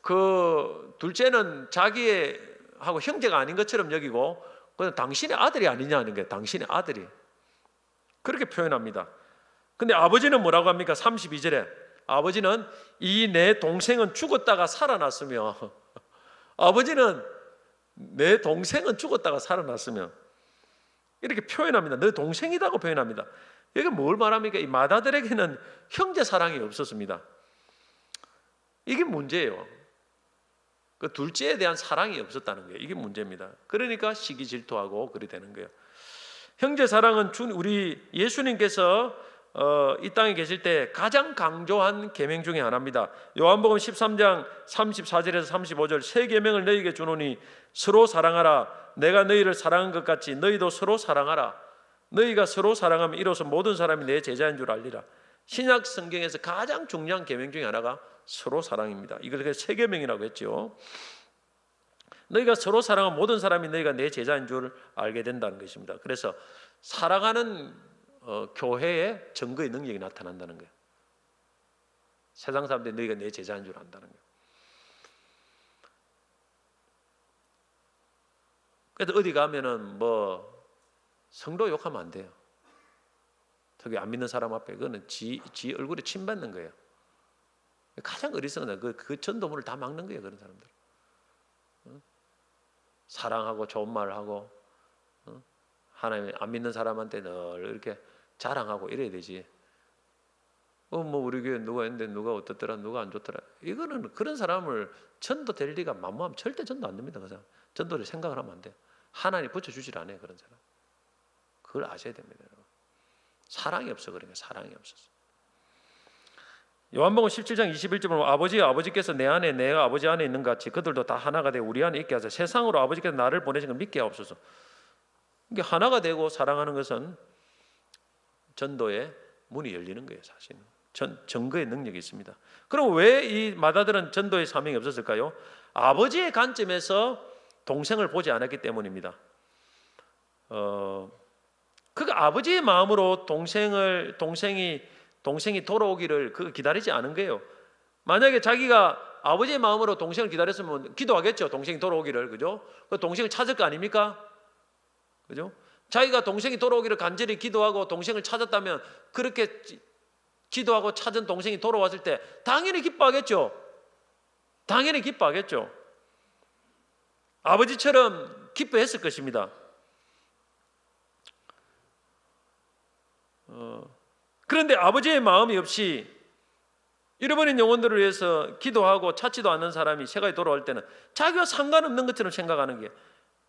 그 둘째는 자기하고 형제가 아닌 것처럼 여기고 그냥 당신의 아들이 아니냐는 게, 당신의 아들이 그렇게 표현합니다. 근데 아버지는 뭐라고 합니까? 32절에 아버지는 이 내 동생은 죽었다가 살아났으며, 아버지는 내 동생은 죽었다가 살아났으면 이렇게 표현합니다. 너 동생이라고 표현합니다. 이게 뭘 말합니까? 이 맏아들에게는 형제 사랑이 없었습니다. 이게 문제예요. 그 둘째에 대한 사랑이 없었다는 거예요. 이게 문제입니다. 그러니까 시기 질투하고 그리 되는 거예요. 형제 사랑은 우리 예수님께서 이 땅에 계실 때 가장 강조한 계명 중에 하나입니다. 요한복음 13장 34절에서 35절 새 계명을 너희에게 주노니 서로 사랑하라. 내가 너희를 사랑한 것 같이 너희도 서로 사랑하라. 너희가 서로 사랑하면 이로써 모든 사람이 내 제자인 줄 알리라. 신약 성경에서 가장 중요한 계명 중에 하나가 서로 사랑입니다. 이걸 새 계명이라고 했죠. 너희가 서로 사랑하면 모든 사람이 너희가 내 제자인 줄 알게 된다는 것입니다. 그래서 사랑하는 교회에 증거의 능력이 나타난다는 거예요. 세상 사람들이 너희가 내 제자인 줄 안다는 거예요. 그래서 어디 가면은 성도 욕하면 안 돼요. 특히 안 믿는 사람 앞에 그거는 지 얼굴에 침 받는 거예요. 가장 어리석은 그 전도문을 다 막는 거예요. 그런 사람들. 사랑하고 좋은 말을 하고 하나님 안 믿는 사람한테 늘 이렇게 자랑하고 이래야 되지. 우리 교회 누가 있는데 누가 어떻더라, 누가 안 좋더라. 이거는 그런 사람을 전도 될 리가 만무하면 절대 전도 안 됩니다. 그 사람 전도를 생각을 하면 안 돼요. 하나님 붙여주질 않아요. 그런 사람. 그걸 아셔야 됩니다. 여러분. 사랑이 없어. 그러니까 사랑이 없어서. 요한복음 17장 21절 보면 아버지께서 내 안에 내가 아버지 안에 있는 것 같이 그들도 다 하나가 되어 우리 안에 있게 하사 세상으로 아버지께서 나를 보내신 걸 믿게 하옵소서. 이게 하나가 되고 사랑하는 것은 전도의 문이 열리는 거예요. 사실은 증거의 능력이 있습니다. 그럼 왜 이 맏아들은 전도의 사명이 없었을까요? 아버지의 관점에서 동생을 보지 않았기 때문입니다. 그 아버지의 마음으로 동생이 돌아오기를 기다리지 않은 거예요. 만약에 자기가 아버지의 마음으로 동생을 기다렸으면 기도하겠죠. 동생이 돌아오기를, 그죠? 그 동생을 찾을 거 아닙니까? 그죠? 자기가 동생이 돌아오기를 간절히 기도하고 동생을 찾았다면 그렇게 기도하고 찾은 동생이 돌아왔을 때 당연히 기뻐하겠죠. 당연히 기뻐하겠죠. 아버지처럼 기뻐했을 것입니다. 그런데 아버지의 마음이 없이 잃어버린 영혼들을 위해서 기도하고 찾지도 않는 사람이 세가에 돌아올 때는 자기와 상관없는 것처럼 생각하는 게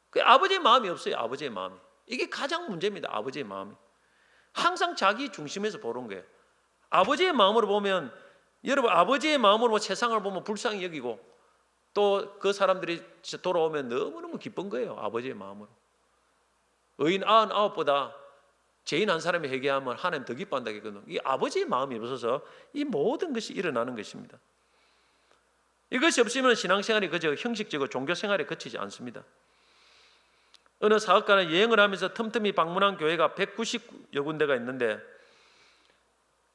그 아버지의 마음이 없어요. 아버지의 마음이. 이게 가장 문제입니다. 아버지의 마음이. 항상 자기 중심에서 보는 거예요. 아버지의 마음으로 보면 여러분 아버지의 마음으로 세상을 보면 불쌍히 여기고 또 그 사람들이 돌아오면 너무너무 기쁜 거예요. 아버지의 마음으로. 의인 99보다 죄인 한 사람이 회개하면 하나님 더 기뻐한다겠거든요. 이 아버지의 마음이 없어서 이 모든 것이 일어나는 것입니다. 이것이 없으면 신앙생활이 그저 형식적으로 종교생활에 그치지 않습니다. 어느 사업가는 여행을 하면서 틈틈이 방문한 교회가 190여 군데가 있는데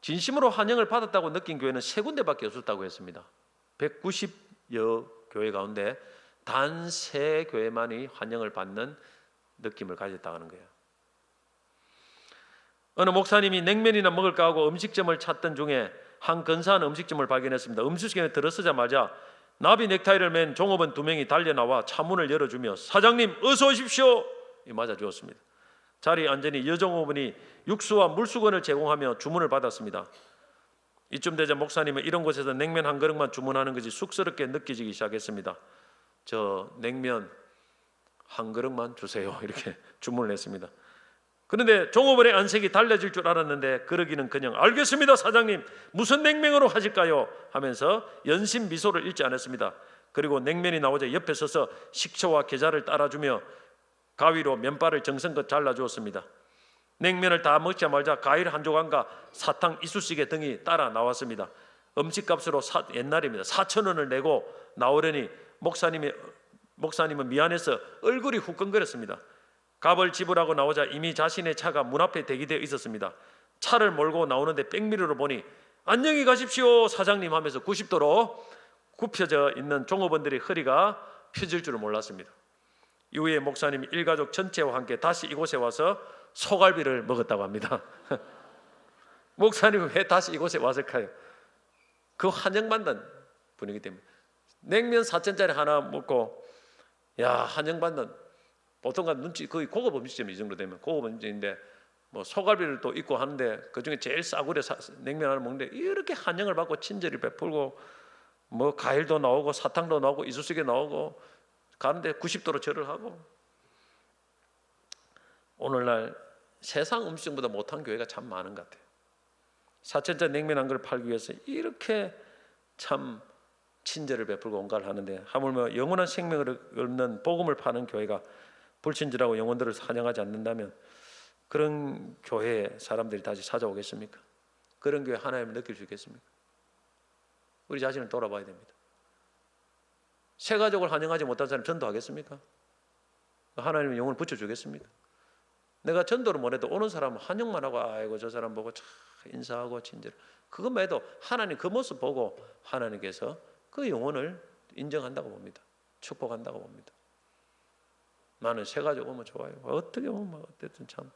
진심으로 환영을 받았다고 느낀 교회는 3군데밖에 없었다고 했습니다. 190여 교회 가운데 단 3교회만이 환영을 받는 느낌을 가졌다는 거예요. 어느 목사님이 냉면이나 먹을까 하고 음식점을 찾던 중에 한 근사한 음식점을 발견했습니다. 음식점에 들어서자마자 나비 넥타이를 맨 종업원 2명이 달려나와 차문을 열어주며 사장님 어서 오십시오 맞아주었습니다. 자리에 앉으니 여종업원이 육수와 물수건을 제공하며 주문을 받았습니다. 이쯤 되자 목사님은 이런 곳에서 냉면 한 그릇만 주문하는 것이 쑥스럽게 느껴지기 시작했습니다. 저 냉면 한 그릇만 주세요 이렇게 주문을 했습니다. 그런데 종업원의 안색이 달라질 줄 알았는데 그러기는 그냥 알겠습니다 사장님 무슨 냉면으로 하실까요? 하면서 연신 미소를 잃지 않았습니다. 그리고 냉면이 나오자 옆에 서서 식초와 계자를 따라주며 가위로 면발을 정성껏 잘라주었습니다. 냉면을 다 먹자마자 과일 한 조각과 사탕 이쑤시개 등이 따라 나왔습니다. 음식값으로 옛날입니다. 4,000원을 내고 나오려니 목사님은 미안해서 얼굴이 후끈거렸습니다. 값을 지불하고 나오자 이미 자신의 차가 문 앞에 대기되어 있었습니다. 차를 몰고 나오는데 백미러로 보니 안녕히 가십시오 사장님 하면서 90도로 굽혀져 있는 종업원들의 허리가 펴질 줄을 몰랐습니다. 이후에 목사님이 일가족 전체와 함께 다시 이곳에 와서 소갈비를 먹었다고 합니다. 목사님은 왜 다시 이곳에 왔을까요? 그 환영받는 분이기 때문에 냉면 4,000짜리 하나 먹고 야, 한정받는 보통 눈치 거의 고급 음식점 이 정도 되면 고급 음식인데 뭐 소갈비를 또 있고 하는데 그 중에 제일 싸구려 냉면 하나 먹는데 이렇게 한정을 받고 친절히 베풀고 뭐 과일도 나오고 사탕도 나오고 이쑤시개 나오고 가는데 90도로 절을 하고. 오늘날 세상 음식보다 못한 교회가 참 많은 것 같아요. 4천짜 냉면 한 그릇 팔기 위해서 이렇게 참 친절을 베풀고 온가를 하는데, 하물며 영원한 생명을 얻는 복음을 파는 교회가 불친절하고 영혼들을 사냥하지 않는다면 그런 교회에 사람들이 다시 찾아오겠습니까? 그런 교회 하나님을 느낄 수 있겠습니까? 우리 자신을 돌아봐야 됩니다. 새 가족을 환영하지 못한 사람 전도하겠습니까? 하나님은 영혼을 붙여주겠습니까? 내가 전도를 못해도 오는 사람은 환영만 하고 아이고 저 사람 보고 참 인사하고 친절, 그것만 해도 하나님 그 모습 보고 하나님께서 그 영혼을 인정한다고 봅니다. 축복한다고 봅니다. 나는 새 가족 오면 좋아요. 어떻게 보면 어쨌든 참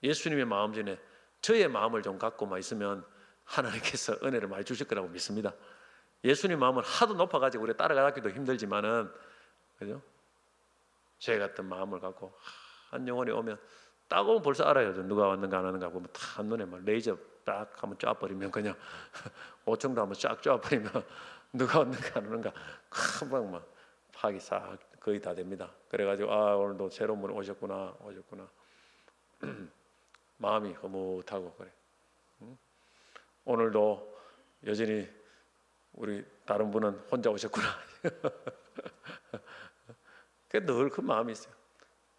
예수님의 마음 전에 저의 마음을 좀 갖고만 있으면 하나님께서 은혜를 많이 주실 거라고 믿습니다. 예수님 마음은 하도 높아가지고 우리 따라가기도 힘들지만은, 그죠? 제 같은 마음을 갖고 한 영혼이 오면 딱 오면 벌써 알아요. 누가 왔는가 안 왔는가 보면 다 한눈에 막 레이저 딱 한번 쏴버리면 그냥 5층도 한번 쫙 쏴버리면 누가 왔는가 안 왔는가 금방 막 파악이 싹 거의 다 됩니다. 그래가지고 아 오늘도 새로운 분 오셨구나. 마음이 흐뭇하고 그래. 오늘도 여전히 우리 다른 분은 혼자 오셨구나. 늘 그 마음이 있어요.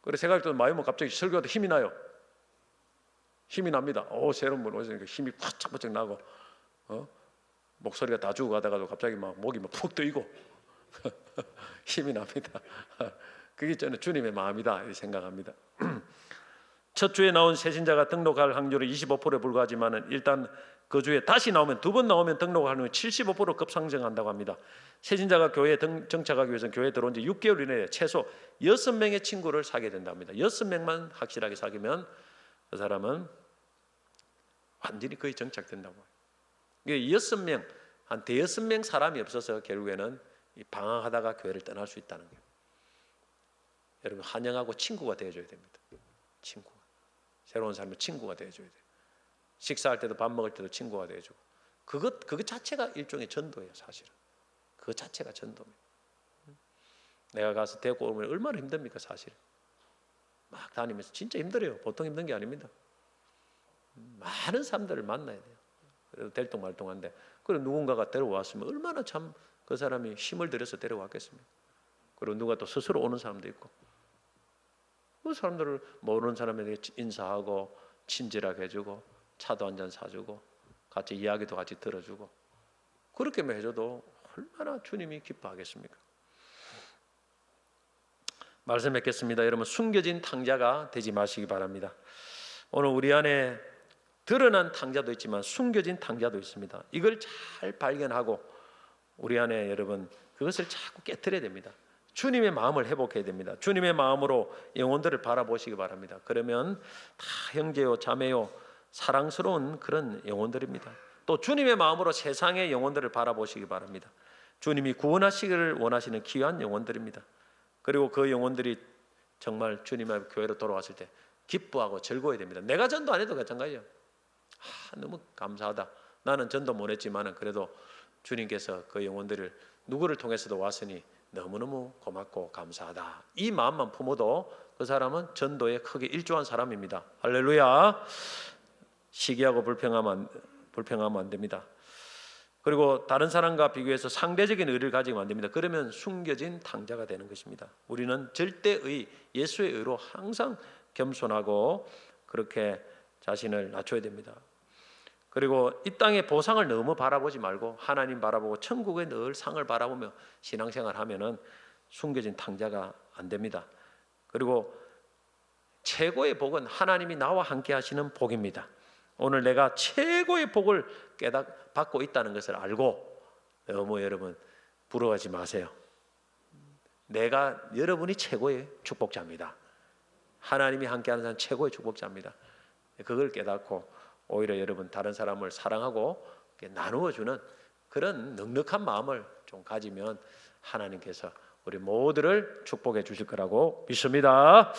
그래서 생각할 때 마음은 갑자기 설교하다 힘이 나요. 힘이 납니다. 새로운 분 오시니까 힘이 바짝바짝 나고, 목소리가 다 죽어가다가도 갑자기 막 목이 막 푹 뜨이고 힘이 납니다. 그게 저는 주님의 마음이다 이렇게 생각합니다. 첫 주에 나온 새신자가 등록할 확률은 25%에 불과하지만 일단 그 주에 다시 나오면, 두 번 나오면 등록할 확률이 75% 급상승한다고 합니다. 새신자가 교회에 정착하기 위해서는 교회에 들어온 지 6개월 이내에 최소 6명의 친구를 사귀어야 된답니다. 6명만 확실하게 사귀면 그 사람은 완전히 거의 정착된다고 해요. 6명, 한 대여섯 명 사람이 없어서 결국에는 방황하다가 교회를 떠날 수 있다는 거예요. 여러분 환영하고 친구가 되어줘야 됩니다. 친구가, 새로운 사람의 친구가 되어줘야 돼요. 식사할 때도 밥 먹을 때도 친구가 되어주고, 그것 자체가 일종의 전도예요. 사실은 그 자체가 전도입니다. 내가 가서 데리고 오면 얼마나 힘듭니까? 사실 막 다니면서 진짜 힘들어요. 보통 힘든 게 아닙니다. 많은 사람들을 만나야 돼요. 그래도 될뚱말뚱한데, 그리고 누군가가 데려왔으면 얼마나 참 그 사람이 힘을 들여서 데려왔겠습니까? 그리고 누가 또 스스로 오는 사람도 있고, 그 사람들을 모르는 사람에게 인사하고 친절하게 해주고 차도 한잔 사주고 같이 이야기도 같이 들어주고, 그렇게만 해줘도 얼마나 주님이 기뻐하겠습니까? 말씀 맺겠습니다. 여러분 숨겨진 탕자가 되지 마시기 바랍니다. 오늘 우리 안에 드러난 탕자도 있지만 숨겨진 탕자도 있습니다. 이걸 잘 발견하고 우리 안에 여러분 그것을 자꾸 깨트려야 됩니다. 주님의 마음을 회복해야 됩니다. 주님의 마음으로 영혼들을 바라보시기 바랍니다. 그러면 다 형제요 자매요 사랑스러운 그런 영혼들입니다. 또 주님의 마음으로 세상의 영혼들을 바라보시기 바랍니다. 주님이 구원하시기를 원하시는 귀한 영혼들입니다. 그리고 그 영혼들이 정말 주님의 교회로 돌아왔을 때 기뻐하고 즐거워야 됩니다. 내가 전도 안 해도 마찬가지예요. 너무 감사하다. 나는 전도 못 했지만 그래도 주님께서 그 영혼들을 누구를 통해서도 왔으니 너무너무 고맙고 감사하다. 이 마음만 품어도 그 사람은 전도에 크게 일조한 사람입니다. 할렐루야. 시기하고 불평하면 안 됩니다. 그리고 다른 사람과 비교해서 상대적인 의를 가지면 안 됩니다. 그러면 숨겨진 탕자가 되는 것입니다. 우리는 절대의 예수의 의로 항상 겸손하고 그렇게 자신을 낮춰야 됩니다. 그리고 이 땅의 보상을 너무 바라보지 말고 하나님 바라보고 천국의 늘 상을 바라보며 신앙생활 하면은 숨겨진 탕자가 안 됩니다. 그리고 최고의 복은 하나님이 나와 함께 하시는 복입니다. 오늘 내가 최고의 복을 받고 있다는 것을 알고 너무 여러분 부러워하지 마세요. 여러분이 최고의 축복자입니다. 하나님이 함께하는 사람 최고의 축복자입니다. 그걸 깨닫고 오히려 여러분 다른 사람을 사랑하고 나누어주는 그런 넉넉한 마음을 좀 가지면 하나님께서 우리 모두를 축복해 주실 거라고 믿습니다.